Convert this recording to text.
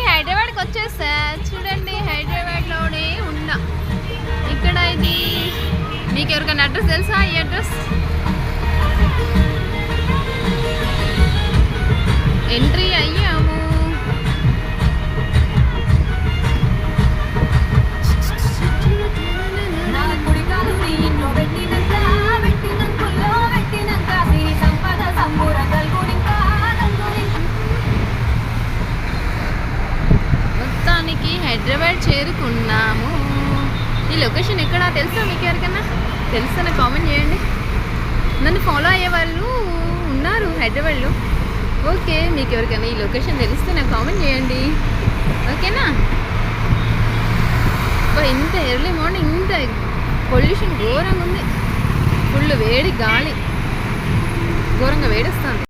హైదరాబాద్కి వచ్చేసా. చూడండి హైదరాబాద్లోనే ఉన్నా. ఇక్కడ ఇది మీకు ఎవరికైనా అడ్రస్ తెలుసా? ఈ అడ్రస్ ఎంట్రీ అయ్యాము. మొత్తానికి హైదరాబాద్ చేరుకున్నాము. ఈ లొకేషన్ ఎక్కడ తెలుసా మీకు ఎవరికైనా? తెలుసా నాకు కామెంట్ చేయండి. నన్ను ఫాలో అయ్యే వాళ్ళు ఉన్నారు హైదరాబాద్లో. ఓకే, మీకు ఎవరికైనా ఈ లొకేషన్ తెలిస్తే నాకు కామెంట్ చేయండి. ఓకేనా? ఇంత ఎర్లీ మార్నింగ్ ఇంత పొల్యూషన్ ఘోరంగా ఉంది. ఫుల్ వేడి గాలి, ఘోరంగా వేడొస్తుంది.